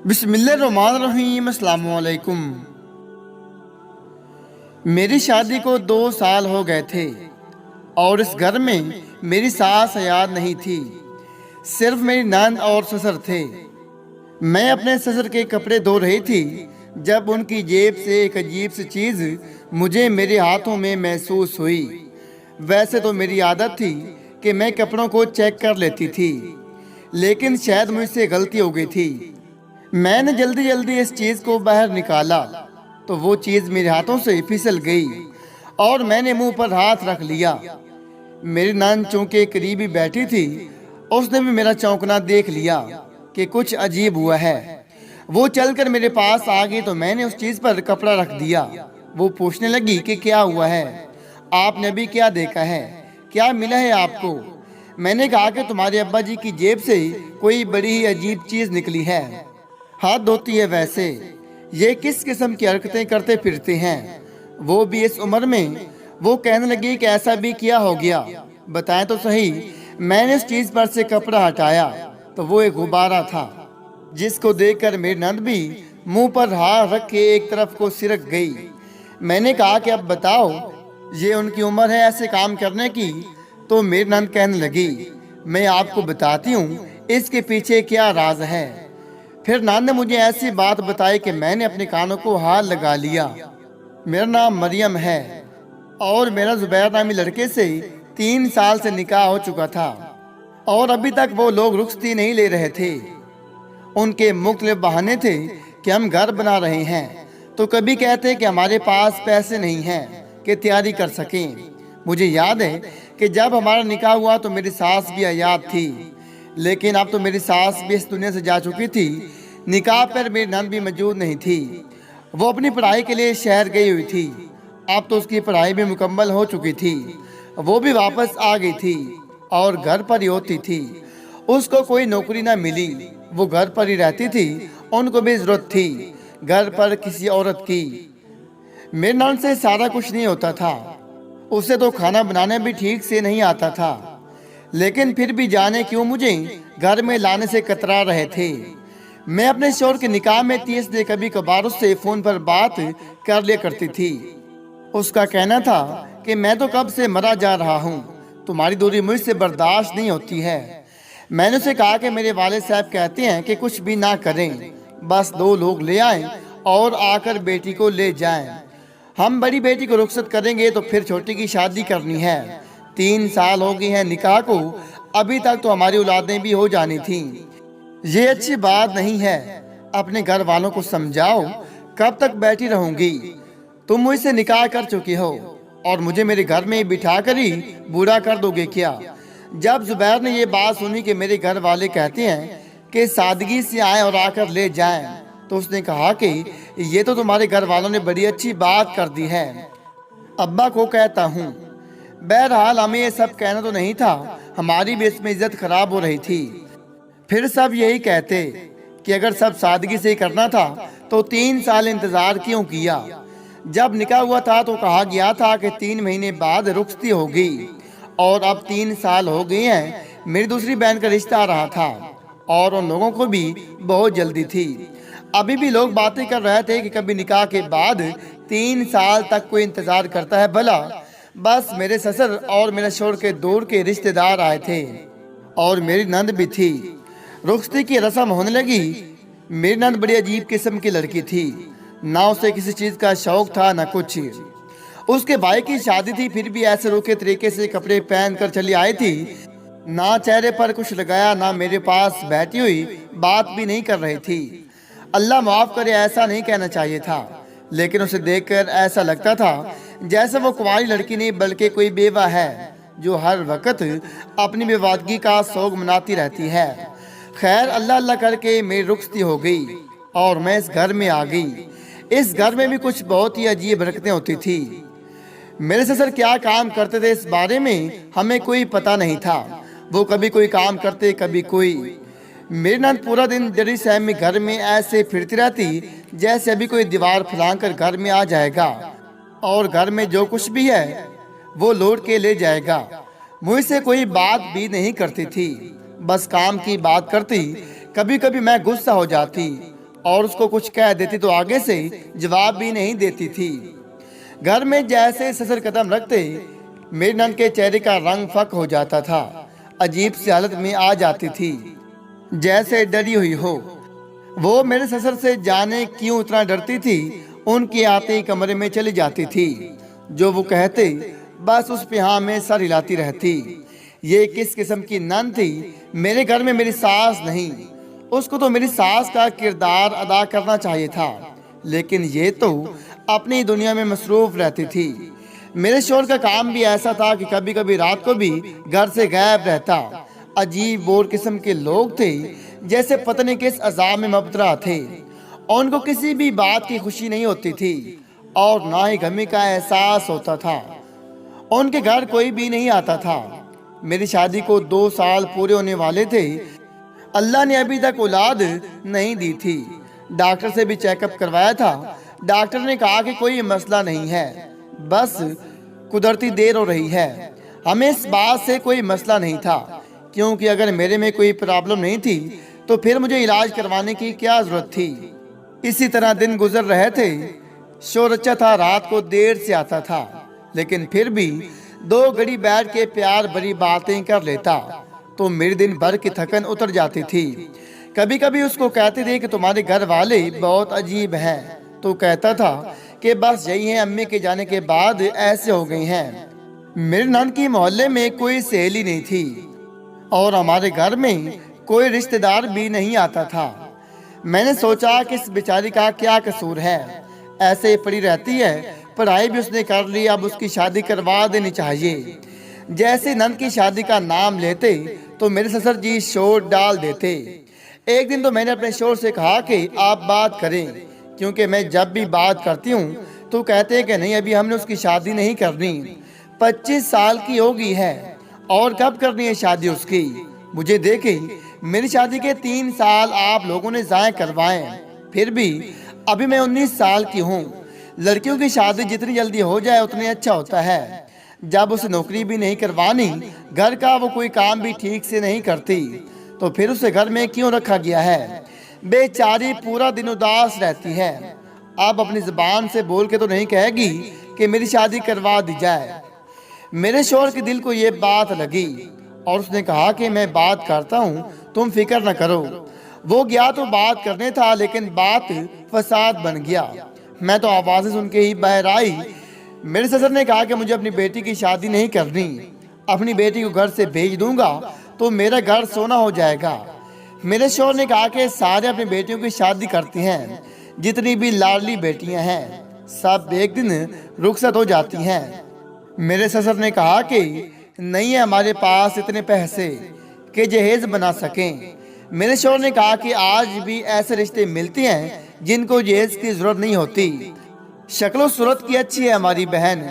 बिस्मिल्लाहिर्रहमानिर्रहीम। अस्सलाम वालेकुम। मेरी शादी को 2 साल हो गए थे और इस घर में मेरी सास हयात नहीं थी। सिर्फ मेरी नंद और ससुर थे। मैं अपने ससुर के कपड़े धो रही थी जब उनकी जेब से एक अजीब सी चीज़ मुझे मेरे हाथों में महसूस हुई। वैसे तो मेरी आदत थी कि मैं कपड़ों को चेक कर लेती थी, लेकिन शायद मुझसे गलती हो गई थी। मैंने जल्दी जल्दी इस चीज़ को बाहर निकाला तो वो चीज़ मेरे हाथों से फिसल गई और मैंने मुंह पर हाथ रख लिया। मेरी नंद चौंके करीबी बैठी थी, उसने भी मेरा चौंकना देख लिया कि कुछ अजीब हुआ है। वो चलकर मेरे पास आ गई तो मैंने उस चीज़ पर कपड़ा रख दिया। वो पूछने लगी कि क्या हुआ है, आपने अभी क्या देखा है, क्या मिला है आपको। मैंने कहा कि तुम्हारे अब्बा जी की जेब से कोई बड़ी ही अजीब चीज़ निकली है। हाथ धोती है वैसे, ये किस किस्म की हरकतें करते फिरते हैं, वो भी इस उम्र में। वो कहने लगी कि ऐसा भी क्या हो गया, बताएं तो सही। मैंने इस चीज़ पर से कपड़ा हटाया तो वो एक गुब्बारा था, जिसको देखकर मेरी नंद भी मुंह पर हाथ रख के एक तरफ को सिरक गई। मैंने कहा कि अब बताओ, ये उनकी उम्र है ऐसे काम करने की। तो मेरी नंद कहने लगी, मैं आपको बताती हूँ इसके पीछे क्या राज है। फिर नंद ने मुझे ऐसी बात बताई कि मैंने अपने कानों को हाथ लगा लिया। मेरा नाम मरियम है और मेरा जुबैर नामी लड़के से 3 साल से निकाह हो चुका था और अभी तक वो लोग रुखसती नहीं ले रहे थे। उनके मुख्तलिफ बहाने थे कि हम घर बना रहे हैं, तो कभी कहते कि हमारे पास पैसे नहीं हैं कि तैयारी कर सकें। मुझे याद है कि जब हमारा निकाह हुआ तो मेरी सास भी हयात थी, लेकिन अब तो मेरी सास भी इस दुनिया से जा चुकी थी। निकाह पर मेरी नंद भी मौजूद नहीं थी, वो अपनी पढ़ाई के लिए शहर गई हुई थी। अब तो उसकी पढ़ाई भी मुकम्मल हो चुकी थी, वो भी वापस आ गई थी और घर पर ही होती थी। उसको कोई नौकरी ना मिली, वो घर पर ही रहती थी। उनको भी ज़रूरत थी घर पर किसी औरत की। मेरे नंद से सारा कुछ नहीं होता था, उसे तो खाना बनाने भी ठीक से नहीं आता था, लेकिन फिर भी जाने क्यों मुझे घर में लाने से कतरा रहे थे। मैं अपने शौहर के निकाह में थी, इसलिए कभी कभार उससे फ़ोन पर बात कर लिया करती थी। उसका कहना था कि मैं तो कब से मरा जा रहा हूँ, तुम्हारी दूरी मुझसे बर्दाश्त नहीं होती है। मैंने उसे कहा कि मेरे वालिद साहब कहते हैं कि कुछ भी ना करें, बस 2 लोग ले आएं और आकर बेटी को ले जाएं। हम बड़ी बेटी को रुखसत करेंगे तो फिर छोटी की शादी करनी है। 3 साल हो गए हैं निकाह को, अभी तक तो हमारी औलादें भी हो जानी थीं। ये अच्छी बात नहीं है, अपने घर वालों को समझाओ। कब तक बैठी रहूंगी, तुम मुझसे निकाह कर चुकी हो और मुझे मेरे घर में बिठा कर ही बूढ़ा कर दोगे क्या। जब जुबैर ने ये बात सुनी कि मेरे घर वाले कहते हैं कि सादगी से आए और आकर ले जाएं, तो उसने कहा कि ये तो तुम्हारे घर वालों ने बड़ी अच्छी बात कर दी है। अब्बा को कहता हूँ। बहरहाल हमें ये सब कहना तो नहीं था, हमारी भी इसमें इज्जत खराब हो रही थी। फिर सब यही कहते कि अगर सब सादगी से करना था तो 3 साल इंतज़ार क्यों किया। जब निकाह हुआ था तो कहा गया था कि 3 महीने बाद रुखसती होगी, और अब 3 साल हो गए हैं। मेरी दूसरी बहन का रिश्ता आ रहा था और उन लोगों को भी बहुत जल्दी थी। अभी भी लोग बातें कर रहे थे कि कभी निकाह के बाद 3 साल तक कोई इंतज़ार करता है भला। बस मेरे ससुर और मेरे शौहर के दूर के रिश्तेदार आए थे और मेरी नंद भी थी। रुखसती की रस्म होने लगी। मेरी नंद बड़ी अजीब किस्म की लड़की थी, ना उसे किसी चीज़ का शौक था ना कुछ। उसके भाई की शादी थी, फिर भी ऐसे रूखे तरीके से कपड़े पहन कर चली आई थी। ना चेहरे पर कुछ लगाया, ना मेरे पास बैठी हुई बात भी नहीं कर रही थी। अल्लाह माफ़ करे, ऐसा नहीं कहना चाहिए था, लेकिन उसे देखकर ऐसा लगता था जैसे वो कुंवारी लड़की नहीं बल्कि कोई बेवा है जो हर वक्त अपनी बेवादगी का शौक मनाती रहती है। खैर, अल्लाह अल्लाह करके मेरी रुखसती हो गई और मैं इस घर में आ गई। इस घर में भी कुछ बहुत ही अजीब हरकतें होती थी। मेरे ससुर क्या काम करते थे इस बारे में हमें कोई पता नहीं था। वो कभी कोई काम करते, कभी कोई। मेरी नंद पूरा दिन जरी सहमी घर में ऐसे फिरती रहती जैसे अभी कोई दीवार फैला कर घर में आ जाएगा और घर में जो कुछ भी है वो लौट के ले जाएगा। मुझसे कोई बात भी नहीं करती थी, बस काम की बात करती। कभी कभी मैं गुस्सा हो जाती और उसको कुछ कह देती तो आगे से जवाब भी नहीं देती थी। घर में जैसे ससुर कदम रखते मेरी नंद के चेहरे का रंग फक हो जाता था। अजीब सी हालत में आ जाती थी, जैसे डरी हुई हो। वो मेरे ससुर से जाने क्यों इतना डरती थी। उनके आते ही कमरे में चली जाती थी। जो वो कहते बस उस पे हाँ में सर हिलाती रहती। ये किस किस्म की नंद थी। मेरे घर में मेरी सास नहीं, उसको तो मेरी सास का किरदार अदा करना चाहिए था, लेकिन ये तो अपनी दुनिया में मसरूफ रहती थी। मेरे शोहर का काम भी ऐसा था कि कभी कभी रात को भी घर से गायब रहता। अजीब बोर किस्म के लोग थे, जैसे पता नहीं किस अजाब में मुबतला थे। उनको किसी भी बात की खुशी नहीं होती थी और ना ही गमी का एहसास होता था। उनके घर कोई भी नहीं आता था। मेरी शादी को 2 साल पूरे होने वाले थे। अल्लाह ने अभी तक औलाद नहीं दी थी। डॉक्टर से भी चेकअप करवाया था। डॉक्टर ने कहा कि कोई मसला नहीं है, बस कुदरती देर हो रही है। हमें इस बात से कोई मसला नहीं था, क्योंकि अगर मेरे में कोई प्रॉब्लम नहीं थी तो फिर मुझे इलाज करवाने की क्या जरूरत थी। इसी तरह दिन गुजर रहे थे। शोर अच्छा था, रात को देर से आता था, लेकिन फिर भी 2 घड़ी बैठ के प्यार भरी बातें कर लेता तो मेरे दिन भर की थकन उतर जाती थी। कभी कभी उसको कहते थे कि तुम्हारे घर वाले बहुत अजीब हैं, तो कहता था कि बस यही है, अम्मी के जाने के बाद ऐसे हो गई हैं। मेरे नंद की मोहल्ले में कोई सहेली नहीं थी और हमारे घर में कोई रिश्तेदार भी नहीं आता था। मैंने सोचा कि इस बेचारी का क्या कसूर है, ऐसे ही पड़ी रहती है, पढ़ाई भी उसने कर ली, अब उसकी शादी करवा देनी चाहिए। जैसे नंद की शादी का नाम लेते तो मेरे ससुर जी शोर डाल देते। एक दिन तो मैंने अपने शोर से कहा कि आप बात करें, क्योंकि मैं जब भी बात करती हूँ तो कहते हैं कि नहीं, अभी हमने उसकी शादी नहीं करनी, 25 साल की होगी है और कब करनी है शादी उसकी। मुझे देखे मेरी शादी के 3 साल आप लोगों ने ज़ाया करवाए, फिर भी अभी मैं 19 साल की हूँ। लड़कियों की शादी जितनी जल्दी हो जाए उतनी अच्छा होता है। जब उसे नौकरी भी नहीं करवानी, घर का वो कोई काम भी ठीक से नहीं करती, तो फिर उसे घर में क्यों रखा गया है। बेचारी पूरा दिन उदास रहती है। अब अपनी जुबान से बोल के तो नहीं कहेगी कि मेरी शादी करवा दी जाए। मेरे शोहर के दिल को ये बात लगी और उसने कहा कि मैं बात करता हूँ, तुम फिक्र न करो। वो गया तो बात करने था, लेकिन बात फसाद बन गया। मैं तो आवाज़ें सुन के ही बाहर आई। मेरे ससुर ने कहा कि मुझे अपनी बेटी की शादी नहीं करनी, अपनी बेटी को घर से भेज दूंगा तो मेरा घर सोना हो जाएगा। मेरे शोहर ने कहा कि सारे अपनी बेटियों की शादी करती हैं, जितनी भी लाडली बेटियां हैं सब एक दिन रुखसत हो जाती हैं। मेरे ससुर ने कहा कि नहीं है हमारे पास इतने पैसे कि जहेज बना सकें। मेरे शोहर ने कहा कि आज भी ऐसे रिश्ते मिलते हैं जिनको जहेज की जरूरत नहीं होती। शक्लो सूरत की अच्छी है हमारी बहन,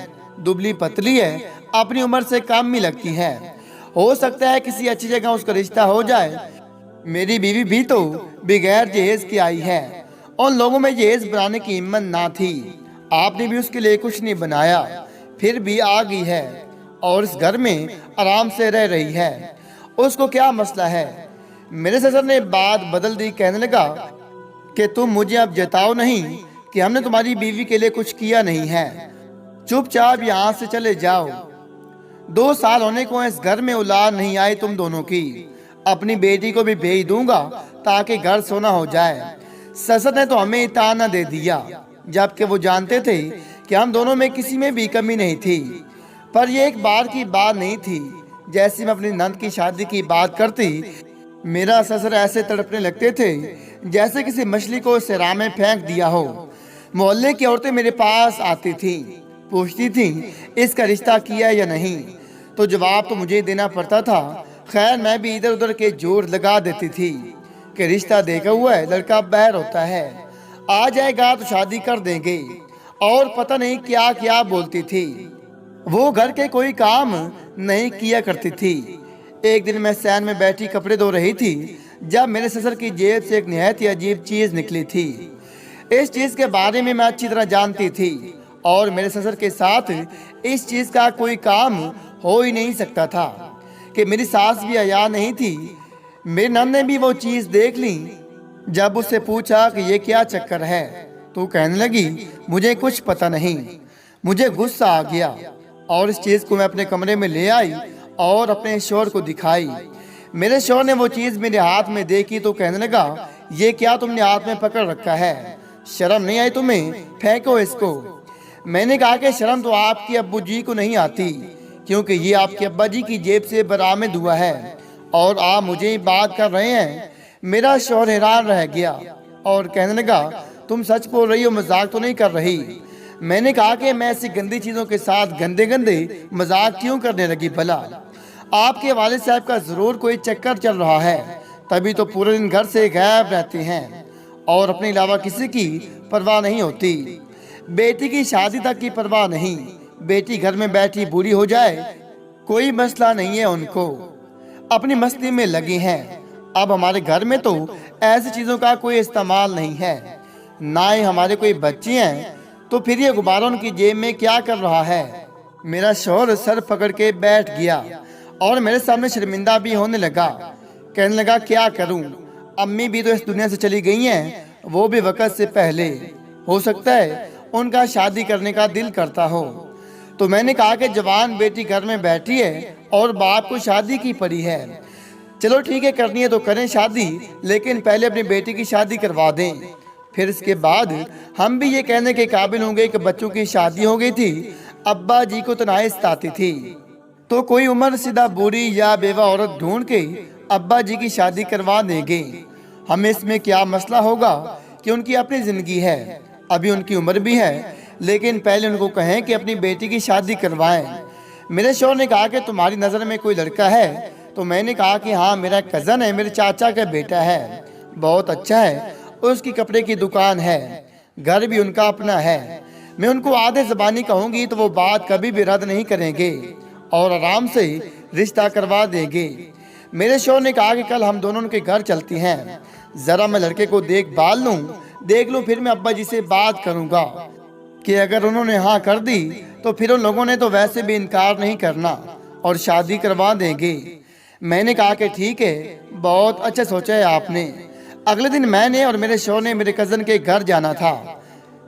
दुबली पतली है, अपनी उम्र से कम ही लगती है। हो सकता है किसी अच्छी जगह उसका रिश्ता हो जाए। मेरी बीवी भी तो बगैर जहेज की आई है, उन लोगों में जहेज बनाने की हिम्मत ना थी। आपने भी उसके लिए कुछ नहीं बनाया, फिर भी आ गई है और इस घर में आराम से रह रही है। उसको क्या मसला है। मेरे ससुर ने बात बदल दी, कहने लगा कि तुम मुझे अब जताओ नहीं कि हमने तुम्हारी बीवी के लिए कुछ किया नहीं है, चुपचाप यहाँ से चले जाओ। 2 साल होने को इस घर में औलाद नहीं आई तुम दोनों की। अपनी बेटी को भी भेज दूंगा ताकि घर सोना हो जाए। ससुर ने तो हमें ताना दे दिया, जबकि वो जानते थे कि हम दोनों में किसी में भी कमी नहीं थी। पर ये एक बार की बात नहीं थी। जैसे मैं अपनी नंद की शादी की बात करती, मेरा ससुर ऐसे तड़पने लगते थे जैसे किसी मछली को सिरा में फेंक दिया हो। मोहल्ले की औरतें मेरे पास आती थी, पूछती थी इसका रिश्ता किया या नहीं, तो जवाब तो मुझे देना पड़ता था। खैर मैं भी इधर उधर के जोर लगा देती थी कि रिश्ता देखा हुआ है, लड़का बाहर होता है, आ जाएगा तो शादी कर देंगे, और पता नहीं क्या क्या बोलती थी। वो घर के कोई काम नहीं किया करती थी। एक दिन मैं सैन में बैठी कपड़े धो रही थी, जब मेरे ससुर की जेब से एक निहायत ही अजीब चीज निकली थी। इस चीज के बारे में मैं अच्छी तरह जानती थी और मेरे ससुर के साथ इस चीज का कोई काम हो ही नहीं सकता था कि मेरी सास भी हया नहीं थी। मेरी नंद ने भी वो चीज देख ली। जब उससे पूछा कि ये क्या चक्कर है तो कहने लगी, मुझे कुछ पता नहीं। मुझे गुस्सा आ गया और इस चीज़ को मैं अपने कमरे में ले आई और अपने शौहर को दिखाई। मेरे शौहर ने वो चीज़ मेरे हाथ में देखी तो कहने लगा, ये क्या तुमने हाथ में पकड़ रखा है, शर्म नहीं आई तुम्हें, फेंको इसको। मैंने कहा कि शर्म तो आपकी अब्बू जी को नहीं आती, क्योंकि ये आपके अब्बा जी की जेब से बरामद हुआ है और आप मुझे ही बात कर रहे हैं। मेरा शौहर हैरान रह गया और कहने लगा, तुम सच बोल रही हो, मजाक तो नहीं कर रही। मैंने कहा कि मैं ऐसी गंदी चीज़ों के साथ गंदे गंदे मजाक क्यों करने लगी भला। आपके वालिद साहब का ज़रूर कोई चक्कर चल रहा है, तभी तो पूरे दिन घर से गायब रहते हैं और अपने अलावा किसी की परवाह नहीं होती। बेटी की शादी तक की परवाह नहीं, बेटी घर में बैठी बूढ़ी हो जाए कोई मसला नहीं है उनको, अपनी मस्ती में लगी हैं। अब हमारे घर में तो ऐसी चीज़ों का कोई इस्तेमाल नहीं है, ना ही हमारे कोई बच्चे हैं, तो फिर ये गुब्बारा उनकी जेब में क्या कर रहा है। मेरा शौहर सर पकड़ के बैठ गया और मेरे सामने शर्मिंदा भी होने लगा। कहने लगा, क्या करूं, अम्मी भी तो इस दुनिया से चली गई हैं, वो भी वक्त से पहले। हो सकता है उनका शादी करने का दिल करता हो। तो मैंने कहा कि जवान बेटी घर में बैठी है और बाप को शादी की पड़ी है, चलो ठीक है, करनी है तो करें शादी, लेकिन पहले अपनी बेटी की शादी करवा दें। फिर इसके बाद हम भी ये कहने के काबिल होंगे कि बच्चों की शादी हो गई थी, अब्बा जी को तनाई सताती थी, तो कोई उम्र सीधा बूढ़ी या बेवा औरत ढूंढ के अब्बा जी की शादी करवा देंगे। हमें इसमें क्या मसला होगा कि उनकी अपनी ज़िंदगी है, अभी उनकी उम्र भी है, लेकिन पहले उनको कहें कि अपनी बेटी की शादी करवाएं। मेरे शौहर ने कहा कि तुम्हारी नज़र में कोई लड़का है, तो मैंने कहा कि हाँ, मेरा कज़न है, मेरे चाचा का बेटा है, बहुत अच्छा है, उसकी कपड़े की दुकान है, घर भी उनका अपना है। मैं उनको आधे ज़बानी कहूँगी तो वो बात कभी भी रद्द नहीं करेंगे और आराम से रिश्ता करवा देंगे। मेरे शौहर ने कहा कि कल हम दोनों उनके घर चलती हैं, ज़रा मैं लड़के को देख लूँ, फिर मैं अब्बा जी से बात करूँगा कि अगर उन्होंने हाँ कर दी तो फिर उन लोगों ने तो वैसे भी इनकार नहीं करना और शादी करवा देंगे। मैंने कहा कि ठीक है, बहुत अच्छा सोचा है आपने। अगले दिन मैंने और मेरे शौहर ने मेरे कज़न के घर जाना था।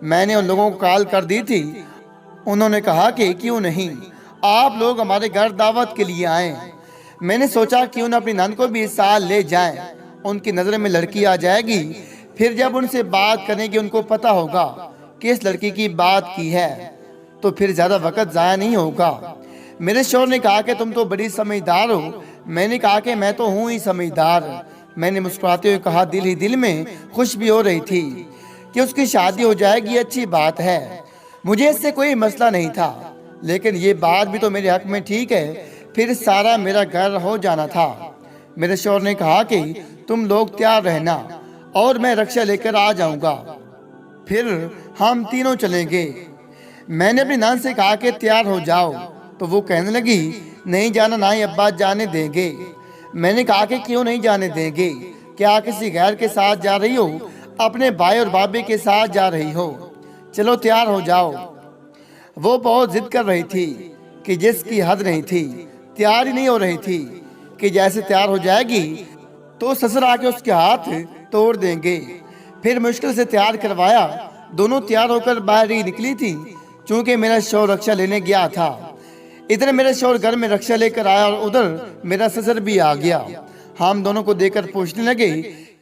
मैंने उन लोगों को कॉल कर दी थी, उन्होंने कहा कि क्यों नहीं, आप लोग हमारे घर दावत के लिए आएँ। मैंने सोचा क्यों न अपनी नंद को भी इस साल ले जाएं, उनकी नज़र में लड़की आ जाएगी, फिर जब उनसे बात करेंगे उनको पता होगा कि इस लड़की की बात की है, तो फिर ज़्यादा वक्त ज़ाया नहीं होगा। मेरे शौहर ने कहा कि तुम तो बड़ी समझदार हो। मैंने कहा कि मैं तो हूँ ही समझदार। मैंने मुस्कुराते हुए कहा, दिल ही दिल में खुश भी हो रही थी कि उसकी शादी हो जाएगी, अच्छी बात है, मुझे इससे कोई मसला नहीं था, लेकिन ये बात भी तो मेरे हक में ठीक है, फिर सारा मेरा घर हो जाना था। मेरे शौहर ने कहा कि तुम लोग तैयार रहना और मैं रक्षा लेकर आ जाऊंगा, फिर हम तीनों चलेंगे। मैंने अपनी नान से कहा कि तैयार हो जाओ, तो वो कहने लगी, नहीं जाना, ना ही अब्बा जाने देंगे। मैंने कहा कि क्यों नहीं जाने देंगे, क्या किसी गैर के साथ जा रही हो, अपने भाई और भाभी के साथ जा रही हो, चलो तैयार हो जाओ। वो बहुत जिद कर रही थी कि जिसकी हद नहीं थी, तैयार ही नहीं हो रही थी कि जैसे तैयार हो जाएगी तो ससुर आके उसके हाथ तोड़ देंगे। फिर मुश्किल से तैयार करवाया, दोनों तैयार होकर बाहर ही निकली थी। चूंकि मेरा शौहर रक्षा लेने गया था, इधर मेरा शौहर घर में रक्षा लेकर आया और उधर मेरा ससुर भी आ गया। हम दोनों को देखकर पूछने लगे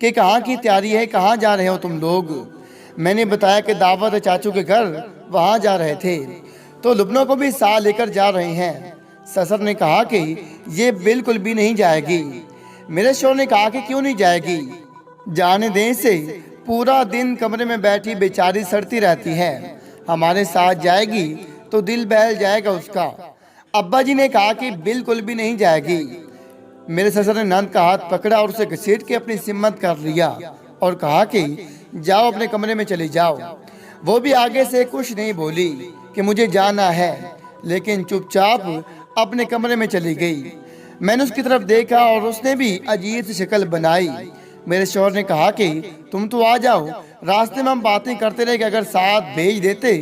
कि कहाँ की तैयारी है, कहाँ जा रहे हो तुम लोग। मैंने बताया कि दावत चाचू के घर वहाँ जा रहे थे, तो लुबनों को भी साथ लेकर जा रहे हैं। ससुर ने कहा कि ये बिल्कुल भी नहीं जाएगी। मेरे शौहर ने कहा कि क्यों नहीं जाएगी, जाने दें से, पूरा दिन कमरे में बैठी बेचारी सड़ती रहती है, हमारे साथ जाएगी तो दिल बहल जाएगा उसका। अब्बा जी ने कहा कि बिल्कुल भी नहीं जाएगी। मेरे ससुर ने नंद का हाथ पकड़ा और उसे घसीट के अपनी सिम्मत कर लिया और कहा कि जाओ अपने कमरे में चली जाओ। वो भी आगे से कुछ नहीं बोली कि मुझे जाना है, लेकिन चुपचाप अपने कमरे में चली गई। मैंने उसकी तरफ देखा और उसने भी अजीब सी शक्ल बनाई। मेरे शौहर ने कहा कि तुम तो आ जाओ, रास्ते में हम बातें करते रहे कि अगर साथ भेज देते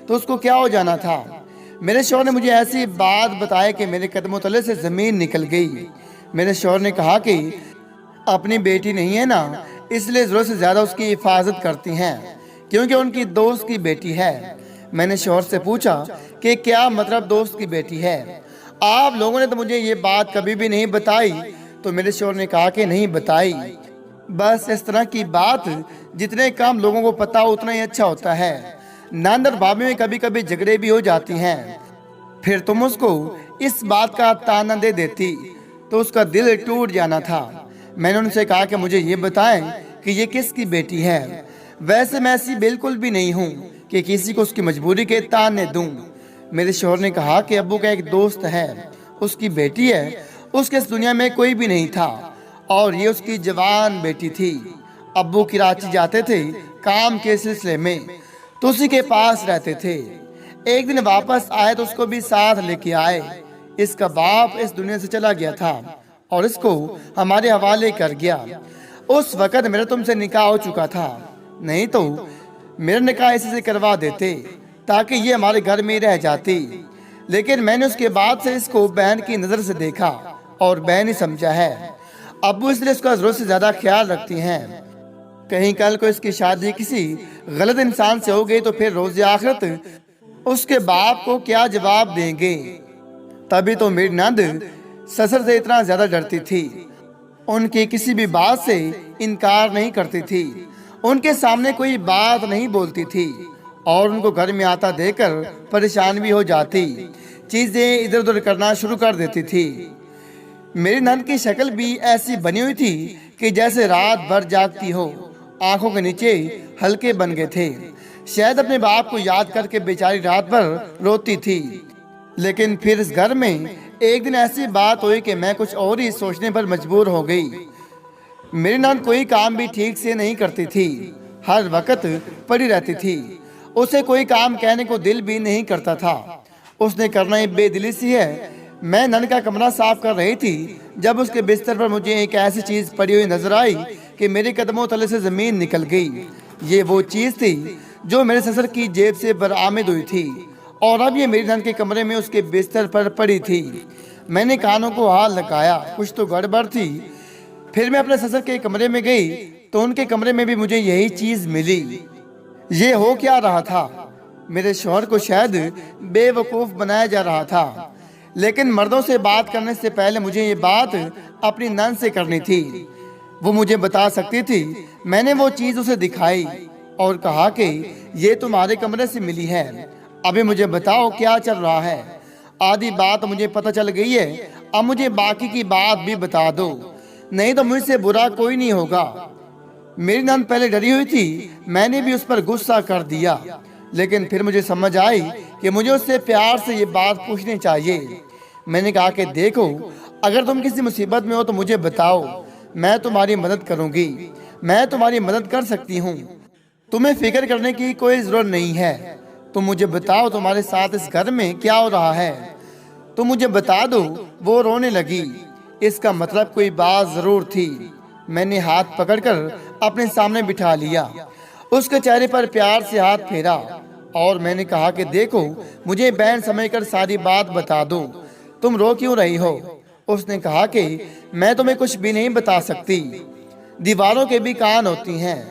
तो उसको क्या हो जाना था। मेरे शौहर ने मुझे ऐसी बात बताया कि मेरे कदमों तले से ज़मीन निकल गई। मेरे शौहर ने कहा कि अपनी बेटी नहीं है ना, اس لیے ضرورت سے زیادہ اس کی حفاظت کرتی ہیں کیونکہ ان کی دوست کی بیٹی ہے۔ میں نے شوہر سے پوچھا کہ کیا مطلب دوست کی بیٹی ہے؟ آپ لوگوں نے تو مجھے یہ بات کبھی بھی نہیں بتائی۔ تو میرے شوہر نے کہا کہ نہیں بتائی، بس اس طرح کی بات جتنے کم لوگوں کو پتا اتنا ہی اچھا ہوتا ہے۔ نند اور بھابھی میں کبھی کبھی جھگڑے بھی ہو جاتی ہیں، پھر تم اس کو اس بات کا تانا دے دیتی تو اس کا دل ٹوٹ جانا تھا۔ میں نے ان سے کہا کہ مجھے یہ بتائیں کہ یہ کس کی بیٹی ہے؟ ویسے میں ایسی بالکل بھی نہیں ہوں کہ کسی کو اس کی مجبوری کے تانے دوں۔ میرے شوہر نے کہا کہ ابو کا ایک دوست ہے، اس کی بیٹی ہے، اس کے اس دنیا میں کوئی بھی نہیں تھا اور یہ اس کی جوان بیٹی تھی۔ ابو کراچی جاتے تھے کام کے سلسلے میں تو اسی کے پاس رہتے تھے۔ ایک دن واپس آئے تو اس کو بھی ساتھ لے کے آئے۔ اس کا باپ اس دنیا سے چلا گیا تھا اور اس کو ہمارے حوالے کر گیا۔ اس وقت میرا تم سے نکاح ہو چکا تھا، نہیں تو میرا نکاح اسی سے کروا دیتے تاکہ یہ ہمارے گھر میں رہ جاتی، لیکن میں نے اس کے بعد سے اس کو بہن کی نظر سے دیکھا اور بہن ہی سمجھا ہے۔ ابو اس لیے اس کا ضرورت سے زیادہ خیال رکھتی ہیں، کہیں کل کو اس کی شادی کسی غلط انسان سے ہو گئی تو پھر روز آخرت اس کے باپ کو کیا جواب دیں گے؟ تبھی تو میری نند سسر سے اتنا زیادہ ڈرتی تھی، ان کی کسی بھی بات سے انکار نہیں کرتی تھی، ان کے سامنے کوئی بات نہیں بولتی تھی اور ان کو گھر میں آتا دیکھ کر پریشان بھی ہو جاتی، چیزیں ادھر ادھر کرنا شروع کر دیتی تھی۔ میری نند کی شکل بھی ایسی بنی ہوئی تھی کہ جیسے رات بھر جاگتی ہو، آنکھوں کے نیچے ہلکے بن گئے تھے، شاید اپنے باپ کو یاد کر کے بیچاری رات بھر روتی تھی۔ لیکن پھر اس گھر میں ایک دن ایسی بات ہوئی کہ میں کچھ اور ہی سوچنے پر مجبور ہو گئی۔ میری نند کوئی کام بھی ٹھیک سے نہیں کرتی تھی، ہر وقت پڑی رہتی تھی، اسے کوئی کام کہنے کو دل بھی نہیں کرتا تھا، اس نے کرنا ہی بے دلی سی ہے۔ میں نند کا کمرہ صاف کر رہی تھی جب اس کے بستر پر مجھے ایک ایسی چیز پڑی ہوئی نظر آئی کہ میرے قدموں تلے سے زمین نکل گئی۔ یہ وہ چیز تھی جو میرے سسر کی جیب سے برآمد ہوئی تھی اور اب یہ میری نند کے کمرے میں اس کے بستر پر پڑی تھی۔ میں نے کانوں کو ہاتھ لگایا، کچھ تو گڑبڑ تھی۔ پھر میں اپنے سسر کے کمرے میں گئی تو ان کے کمرے میں بھی مجھے یہی چیز ملی۔ یہ ہو کیا رہا تھا؟ میرے شوہر کو شاید بے وقوف بنایا جا رہا تھا، لیکن مردوں سے بات کرنے سے پہلے مجھے یہ بات اپنی نند سے کرنی تھی، وہ مجھے بتا سکتی تھی۔ میں نے وہ چیز اسے دکھائی اور کہا کہ یہ تمہارے کمرے سے ملی ہے، ابھی مجھے بتاؤ کیا چل رہا ہے۔ آدھی بات مجھے پتہ چل گئی ہے، اب مجھے باقی کی بات بھی بتا دو، نہیں تو مجھ سے برا کوئی نہیں ہوگا۔ میری نند پہلے ڈری ہوئی تھی، میں نے بھی اس پر غصہ کر دیا، لیکن پھر مجھے سمجھ آئی کہ مجھے اس سے پیار سے یہ بات پوچھنی چاہیے۔ میں نے کہا کہ دیکھو، اگر تم کسی مصیبت میں ہو تو مجھے بتاؤ، میں تمہاری مدد کروں گی، میں تمہاری مدد کر سکتی ہوں، تمہیں فکر کرنے کی کوئی ضرورت نہیں ہے۔ تم مجھے بتاؤ تمہارے ساتھ اس گھر میں کیا ہو رہا ہے، تم مجھے بتا دو۔ وہ رونے لگی، اس کا مطلب کوئی بات ضرور تھی۔ میں نے ہاتھ پکڑ کر اپنے سامنے بٹھا لیا، اس کے چہرے پر پیار سے ہاتھ پھیرا اور میں نے کہا کہ دیکھو، مجھے بہن سمجھ کر ساری بات بتا دو، تم رو کیوں رہی ہو؟ اس نے کہا کہ میں تمہیں کچھ بھی نہیں بتا سکتی، دیواروں کے بھی کان ہوتی ہیں۔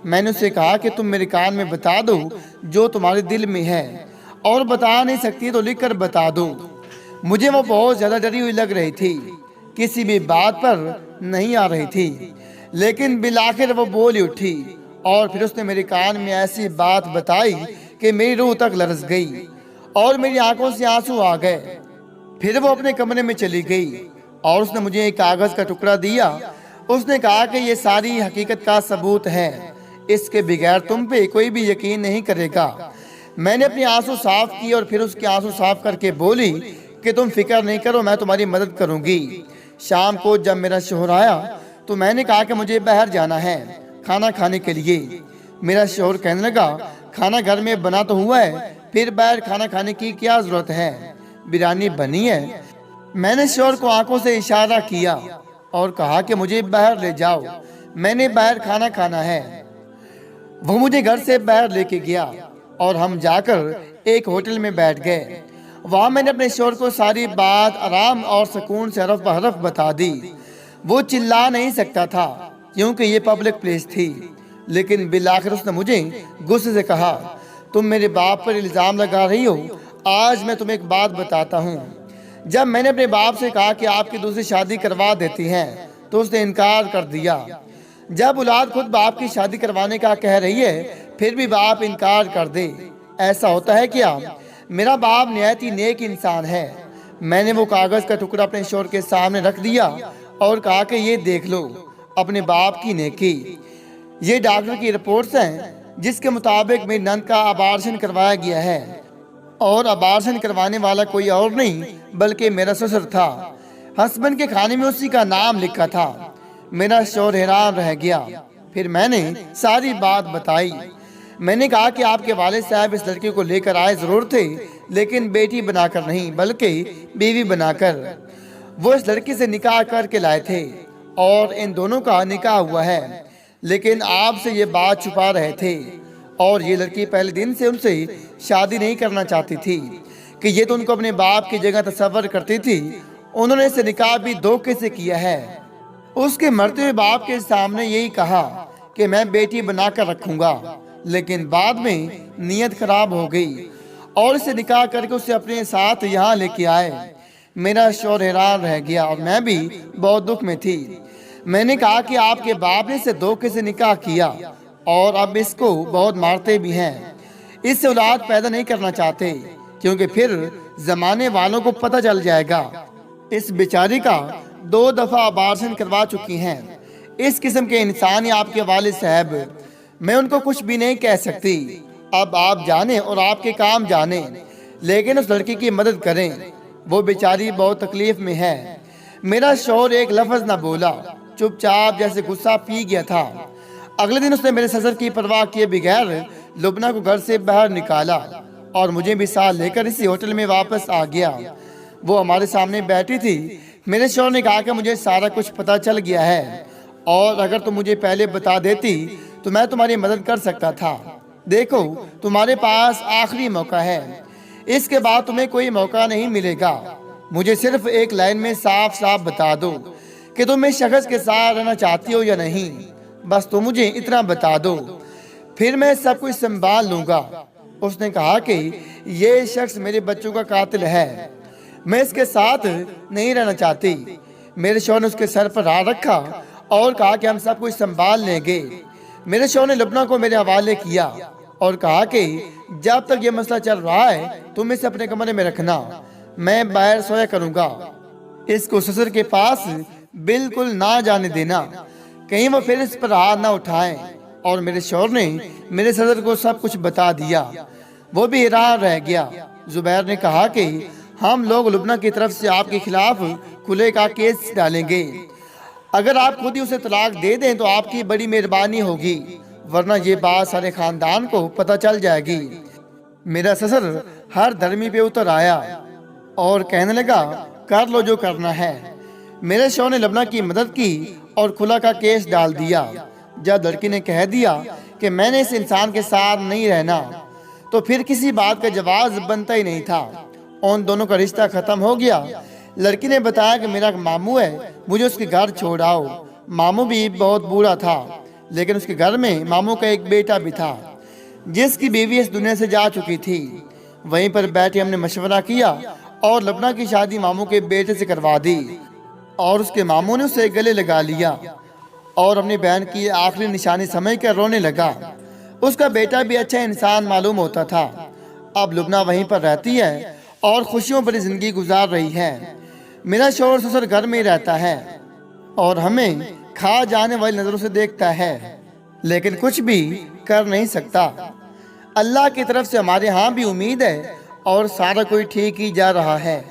میں نے اسے کہا کہ تم میرے کان میں بتا دو جو تمہارے دل میں ہے، اور بتا نہیں سکتی تو لکھ کر بتا دو۔ مجھے وہ بہت زیادہ ڈری ہوئی لگ رہی تھی، کسی بھی بات پر نہیں آ رہی تھی، لیکن بالآخر وہ بول اٹھی اور پھر اس نے میرے کان میں ایسی بات بتائی کہ میری روح تک لرز گئی اور میری آنکھوں سے آنسو آ گئے۔ پھر وہ اپنے کمرے میں چلی گئی اور اس نے مجھے ایک کاغذ کا ٹکڑا دیا۔ اس نے کہا کہ یہ ساری حقیقت کا ثبوت ہے، اس کے بغیر تم پہ کوئی بھی یقین نہیں کرے گا۔ میں نے اپنی آنسو صاف کی اور پھر اس کے آنسو صاف کر کے بولی کہ تم فکر نہیں کرو، میں تمہاری مدد کروں گی۔ شام کو جب میرا شوہر آیا تو میں نے کہا کہ مجھے باہر جانا ہے کھانا کھانے کے لیے۔ میرا شوہر کہنے لگا، کھانا گھر میں بنا تو ہوا ہے، پھر باہر کھانا کھانے کی کیا ضرورت ہے، بریانی بنی ہے۔ میں نے شوہر کو آنکھوں سے اشارہ کیا اور کہا کہ مجھے باہر لے جاؤ، میں نے باہر کھانا کھانا ہے۔ وہ مجھے گھر سے باہر لے کے گیا اور ہم جا کر ایک ہوٹل میں بیٹھ گئے۔ وہاں میں نے اپنے شوہر کو ساری بات آرام اور سکون سے حرف بحرف بتا دی۔ وہ چلا نہیں سکتا تھا، क्योंकि ये पब्लिक प्लेस थी। लेकिन बिलाखिर उसने मुझे गुस्से से कहा, तुम मेरे बाप पर इल्ज़ाम लगा रही हो। आज मैं तुम्हें एक बात बताता हूँ। जब मैंने अपने बाप से कहा कि आपकी दूसरी शादी करवा देती हैं तो उसने इनकार कर दिया। जब औलाद खुद बाप की शादी करवाने का कह रही है फिर भी बाप इनकार कर दे, ऐसा होता है क्या? मेरा बाप निहायत ही नेक इंसान है। मैंने वो कागज़ का टुकड़ा अपने शोहर के सामने रख दिया और कहा कि ये देख लो अपने बाप की नेकी। ये डॉक्टर की रिपोर्ट्स हैं जिसके मुताबिक मेरी नंद का अबार्शन करवाया गया है और अबार्शन करवाने वाला कोई और नहीं बल्कि मेरा ससुर था। हस्बैंड के खाने में उसी का नाम लिखा था। मेरा शौहर हैरान रह गया। फिर मैंने सारी बात बताई। मैंने कहा कि आपके वालिद साहब इस लड़की को लेकर आए जरूर थे, लेकिन बेटी बनाकर नहीं बल्कि बीवी बनाकर। वो इस लड़की से निकाह करके लाए थे और इन दोनों का निकाह हुआ है, लेकिन आपसे ये बात छुपा रहे थे। और ये लड़की पहले दिन से उनसे शादी नहीं करना चाहती थी कि ये तो उनको अपने बाप की जगह तस्वर करती थी। उन्होंने इसे निकाह भी धोखे से किया है। उसके मरते हुए बाप के सामने यही कहा कि मैं बेटी बनाकर रखूंगा, लेकिन बाद में नीयत खराब हो गई और इसे निकाह करके उसे अपने साथ यहाँ लेके आए। मेरा शौहर हैरान रह गया और मैं भी बहुत दुख में थी। मैंने कहा कि आपके बाप ने इसे धोखे से निकाह किया और अब इसको बहुत मारते भी हैं। इससे औलाद पैदा नहीं करना चाहते क्योंकि फिर जमाने वालों को पता चल जाएगा। इस बेचारी का 2 दफा अबार्शन करवा चुकी हैं। इस किस्म के इंसान ही आपके वालिद साहब। मैं उनको कुछ भी नहीं कह सकती। अब आप जाने और आपके काम जाने, लेकिन उस लड़की की मदद करें। वो बेचारी बहुत तकलीफ में है। मेरा शौहर एक लफ्ज न बोला, चुपचाप जैसे गुस्सा पी गया था। अगले दिन उसने मेरे ससुर की परवाह किए बगैर लुबना को घर से बाहर निकाला और मुझे भी साथ लेकर इसी होटल में वापस आ गया। वो हमारे सामने बैठी थी। मेरे शौहर ने कहा कि मुझे सारा कुछ पता चल गया है और अगर तुम मुझे पहले बता देती तो मैं तुम्हारी मदद कर सकता था। देखो, तुम्हारे पास आखिरी मौका है। इसके बाद तुम्हें कोई मौका नहीं मिलेगा। मुझे सिर्फ एक लाइन में साफ साफ बता दो कि तुम इस शख्स के साथ रहना चाहती हो या नहीं। बस तुम मुझे इतना बता दो, फिर मैं सब कुछ संभाल लूंगा। उसने कहा कि ये शख्स मेरे बच्चों का कातिल है, मैं इसके साथ नहीं रहना चाहती। मेरे शौहर ने उसके सर पर हाथ रखा और कहा कि हम सब कुछ संभाल लेंगे। मेरे शौहर ने लुबना को मेरे हवाले किया और कहा कि जब तक ये मसला चल रहा है तुम इसे अपने कमरे में रखना, मैं बाहर सोया करूंगा। इसको ससुर के पास बिल्कुल ना जाने देना, कहीं वो फिर इस पर हाथ ना उठाएं। और मेरे शौहर ने मेरे ससुर को सब कुछ बता दिया। वो भी हैरान रह गया। जुबैर ने कहा कि हम लोग लुबना की तरफ से आपके खिलाफ खुले का केस डालेंगे। अगर आप खुद ही उसे तलाक दे दें तो आपकी बड़ी मेहरबानी होगी, वरना ये बात सारे खानदान को पता चल जाएगी। मेरा ससुर हर धर्मी पे उतर आया और कहने लगा, कर लो जो करना है। मेरे शौहर ने लुबना की मदद की और खुला का केस डाल दिया। जब लड़की ने कह दिया कि मैंने इस इंसान के साथ नहीं रहना, तो फिर किसी बात का जवाब बनता ही नहीं था। उन दोनों का रिश्ता खत्म हो गया। लड़की ने बताया कि मेरा मामू है, मुझे उसके घर छोड़ आओ। मामू भी बहुत बूढ़ा था, लेकिन उसके घर में मामू का एक बेटा भी था जिसकी बीवी इस दुनिया से जा चुकी थी। वहीं पर बैठे हमने मशवरा किया और लुबना की शादी मामू के बेटे से करवा दी और उसके मामू ने उसे गले लगा लिया और अपनी बहन की आखिरी निशानी समझकर रोने लगा। उसका बेटा भी अच्छा इंसान मालूम होता था। अब लुबना वहीं पर रहती है और खुशियों भरी जिंदगी गुजार रही है। मेरा शौहर ससुर घर में ही रहता है और हमें खा जाने वाली नजरों से देखता है, लेकिन कुछ भी कर नहीं सकता। अल्लाह की तरफ से हमारे यहाँ भी उम्मीद है और सारा कोई ठीक ही जा रहा है।